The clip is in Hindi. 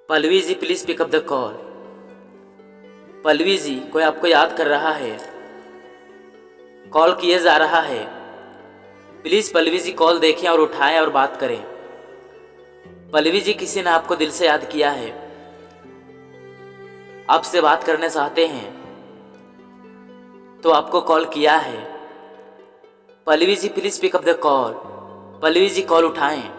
Pallavi ji please pick up the call. Pallavi ji, कोई आपको याद कर रहा है, कॉल किए जा रहा है। प्लीज़ पल्लवी जी कॉल देखें और उठाएं और बात करें। पल्लवी जी, किसी ने आपको दिल से याद किया है, आपसे बात करना चाहते हैं तो आपको कॉल किया है। Pallavi ji please pick up the call. Pallavi ji call उठाएं।